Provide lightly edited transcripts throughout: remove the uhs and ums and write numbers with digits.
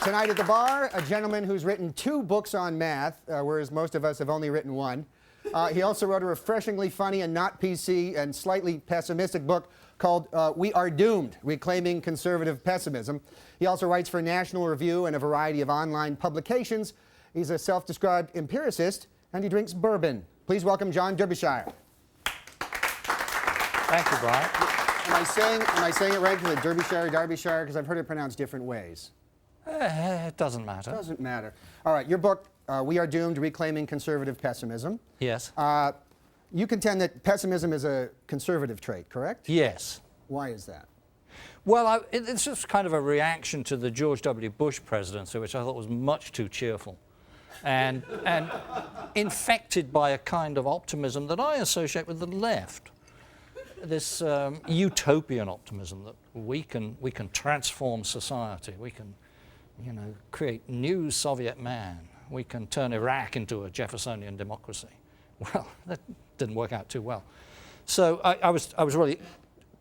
Tonight at the bar, a gentleman who's written 2 books on math, whereas most of us have only written 1. He also wrote a refreshingly funny and not PC and slightly pessimistic book called We Are Doomed, Reclaiming Conservative Pessimism. He also writes for National Review and a variety of online publications. He's a self-described empiricist, and he drinks bourbon. Please welcome John Derbyshire. Thank you, Brian. Am I saying it right? Is it Derbyshire, Derbyshire? Because I've heard it pronounced different ways. It doesn't matter. Doesn't matter. All right, your book, We Are Doomed, Reclaiming Conservative Pessimism. Yes. You contend that pessimism is a conservative trait, correct? Yes. Why is that? Well, it's just kind of a reaction to the George W. Bush presidency, which I thought was much too cheerful and infected by a kind of optimism that I associate with the left. This utopian optimism that we can transform society, we can, create new Soviet man, we can turn Iraq into a Jeffersonian democracy. Well, that didn't work out too well. So I was really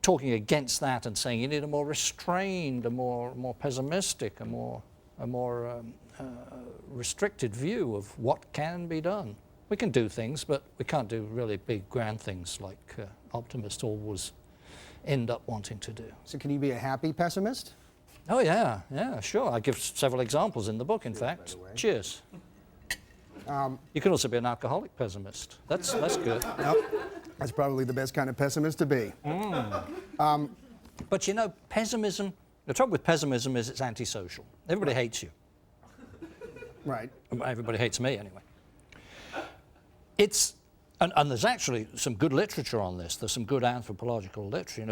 talking against that and saying you need a more restrained, a more pessimistic, a more restricted view of what can be done. We can do things, but we can't do really big, grand things like optimists always end up wanting to do. So can you be a happy pessimist? Oh, yeah, sure. I give several examples in the book, in fact. Cheers. You can also be an alcoholic pessimist. That's good. Yep. That's probably the best kind of pessimist to be. But pessimism, the trouble with pessimism is it's antisocial. Everybody hates you. Right. Everybody hates me, anyway. And there's actually some good literature on this. There's some good anthropological literature.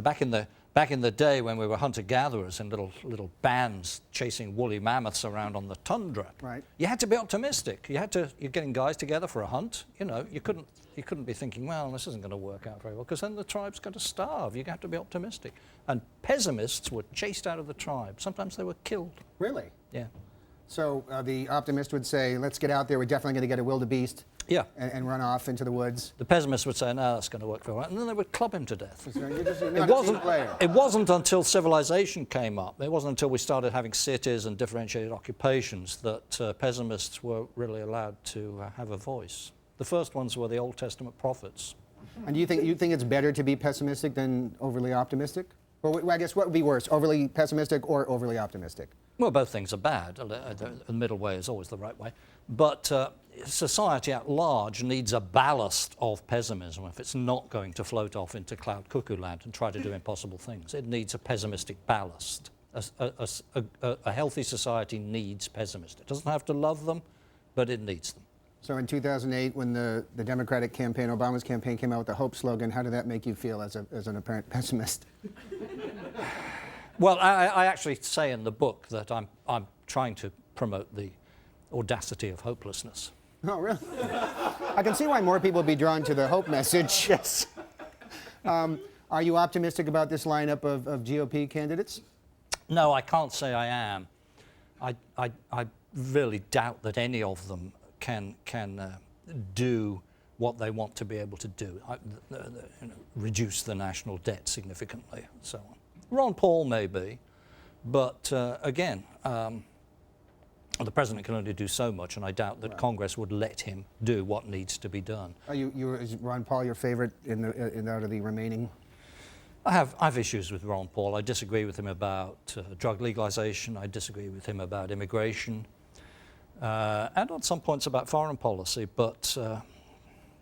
Back in the day when we were hunter-gatherers in little bands chasing woolly mammoths around on the tundra, right, you had to be optimistic. You're getting guys together for a hunt. You couldn't be thinking, well, this isn't going to work out very well, because then the tribe's going to starve. You have to be optimistic. And pessimists were chased out of the tribe. Sometimes they were killed. Really? Yeah. So the optimist would say, let's get out there, we're definitely going to get a wildebeest. Yeah. And run off into the woods. The pessimist would say, no, that's going to work very well. And then they would club him to death. So it wasn't until civilization came up, it wasn't until we started having cities and differentiated occupations that pessimists were really allowed to have a voice. The first ones were the Old Testament prophets. And do you think it's better to be pessimistic than overly optimistic? Well, I guess what would be worse, overly pessimistic or overly optimistic? Well, both things are bad. The middle way is always the right way. But society at large needs a ballast of pessimism if it's not going to float off into cloud cuckoo land and try to do impossible things. It needs a pessimistic ballast. A healthy society needs pessimists. It doesn't have to love them, but it needs them. So in 2008, when the Democratic campaign, Obama's campaign, came out with the HOPE slogan, how did that make you feel as an apparent pessimist? Well, I actually say in the book that I'm trying to promote the audacity of hopelessness. Oh, really? I can see why more people would be drawn to the hope message. Yes. Are you optimistic about this lineup of GOP candidates? No, I can't say I am. I really doubt that any of them can do what they want to be able to do, reduce the national debt significantly, and so on. Ron Paul may be, but again, the president can only do so much, and I doubt that Congress would let him do what needs to be done. Is Ron Paul your favorite out of the remaining? I have issues with Ron Paul. I disagree with him about drug legalization. I disagree with him about immigration, and on some points about foreign policy. But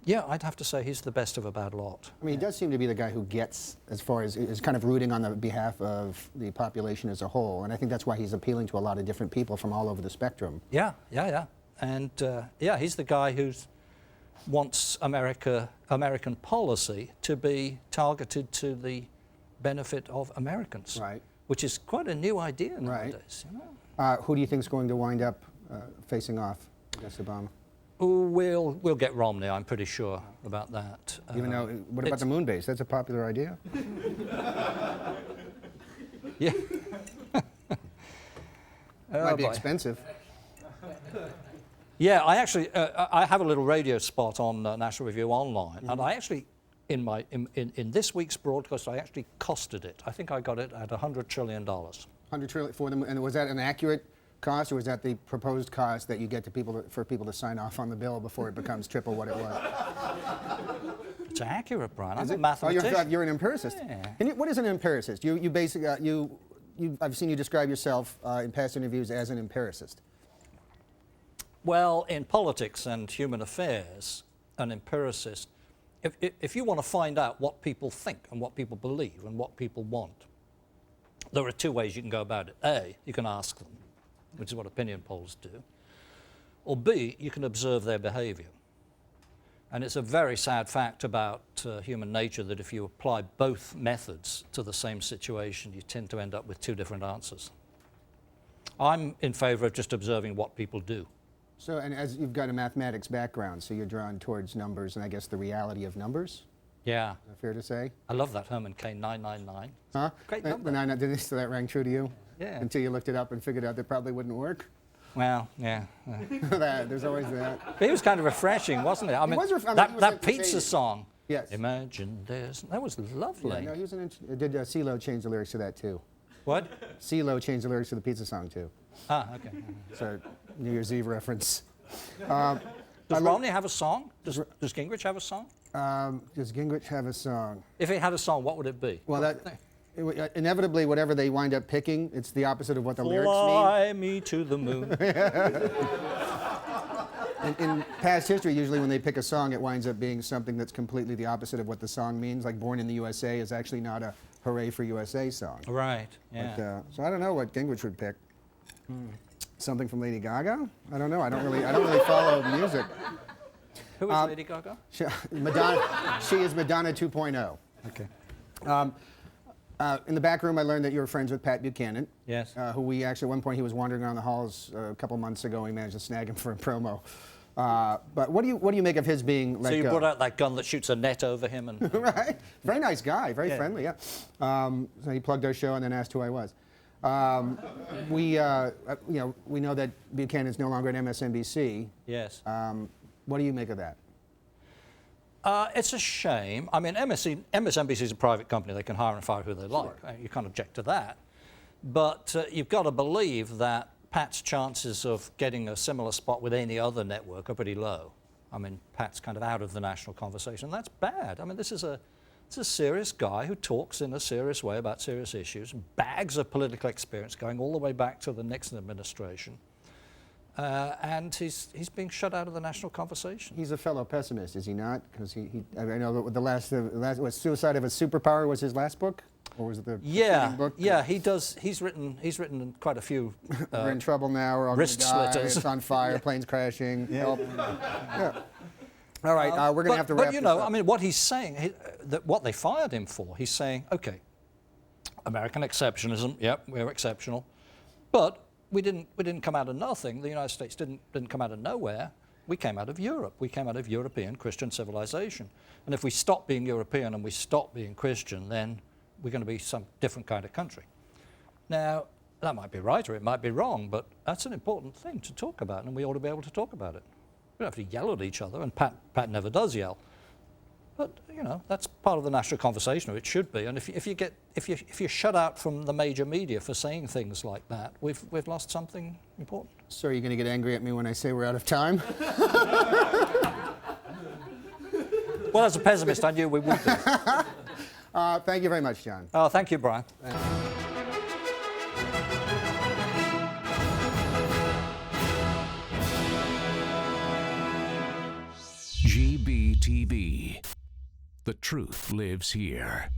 yeah, I'd have to say he's the best of a bad lot. I mean, he does seem to be the guy who gets, as far as is kind of rooting on the behalf of the population as a whole, and I think that's why he's appealing to a lot of different people from all over the spectrum. Yeah, and he's the guy who wants American policy to be targeted to the benefit of Americans, right? Which is quite a new idea nowadays. Right. Who do you think is going to wind up facing off against Obama? We'll get Romney, I'm pretty sure about that. Even though, what about the moon base? That's a popular idea. Yeah. Might be expensive. Yeah, I actually I have a little radio spot on National Review Online, and I actually in this week's broadcast I actually costed it. I think I got it at $100 trillion. 100 trillion for them, and was that an accurate cost, or is that the proposed cost that you get to for people to sign off on the bill before it becomes triple what it was? It's accurate, Brian. I'm Is a it? mathematician. Oh, you're an empiricist. Yeah. What is an empiricist? You basically, I've seen you describe yourself in past interviews as an empiricist. Well, in politics and human affairs, an empiricist, if you want to find out what people think and what people believe and what people want, there are two ways you can go about it. A, you can ask them, which is what opinion polls do. Or B, you can observe their behavior. And it's a very sad fact about human nature that if you apply both methods to the same situation, you tend to end up with two different answers. I'm in favor of just observing what people do. So, and as you've got a mathematics background, so you're drawn towards numbers and I guess the reality of numbers? Yeah. Is that fair to say? I love that Herman Cain 999. Huh? Great number. So that rang true to you? Yeah. Until you looked it up and figured out that probably wouldn't work? Well, yeah. There's always that. But it was kind of refreshing, wasn't it? I mean, he was that pizza entertaining. song. Yes. Imagine there's... That was lovely. Yeah, no, he was did CeeLo change the lyrics to that too? What? CeeLo changed the lyrics to the pizza song too. Ah, okay. So, New Year's Eve reference. Does Romney have a song? Does Gingrich have a song? Does Gingrich have a song? If he had a song, what would it be? Well, inevitably, whatever they wind up picking, it's the opposite of what the lyrics mean. Fly me to the moon. In past history, usually when they pick a song, it winds up being something that's completely the opposite of what the song means. Like Born in the USA is actually not a Hooray for USA song. Right, yeah. But, so I don't know what Gingrich would pick. Something from Lady Gaga? I don't know. I don't really follow music. Who is Lady Gaga? Madonna. She is Madonna 2.0. Okay. In the back room, I learned that you were friends with Pat Buchanan. Yes. Who we actually, at one point, he was wandering around the halls a couple months ago. We managed to snag him for a promo. But what do you make of his being let go? So you brought out that gun that shoots a net over him, and Right. Very nice guy. Very friendly. Yeah. So he plugged our show and then asked who I was. We know that Buchanan's no longer at MSNBC. yes. What do you make of that? It's a shame. I mean, MSNBC is a private company. They can hire and fire who they like. You can't object to that. But you've got to believe that Pat's chances of getting a similar spot with any other network are pretty low. I mean, Pat's kind of out of the national conversation. That's bad. I mean, this is a serious guy who talks in a serious way about serious issues, bags of political experience going all the way back to the Nixon administration. And he's being shut out of the national conversation. He's a fellow pessimist, is he not? Because I know that the last was Suicide of a Superpower was his last book, or was it the preceding book? Yeah, he does. He's written quite a few. We're in trouble now. We're all wrist gonna die. slitters. It's on fire. Planes crashing. Help. Yeah. All right, we're going to have to wrap But you this know, up. I mean, what he's saying, what they fired him for, he's saying, okay, American exceptionalism. Yep, we're exceptional, but we didn't come out of nothing. The United States didn't come out of nowhere. We came out of Europe. We came out of European Christian civilization. And if we stop being European and we stop being Christian, then we're going to be some different kind of country. Now, that might be right or it might be wrong, but that's an important thing to talk about, and we ought to be able to talk about it. We don't have to yell at each other, and Pat never does yell. But you know, that's part of the national conversation, or it should be. And if you're shut out from the major media for saying things like that, we've lost something important. So are you going to get angry at me when I say we're out of time? Well, as a pessimist, I knew we would be. Thank you very much, John. Oh, thank you, Brian. GBTV. The truth lives here.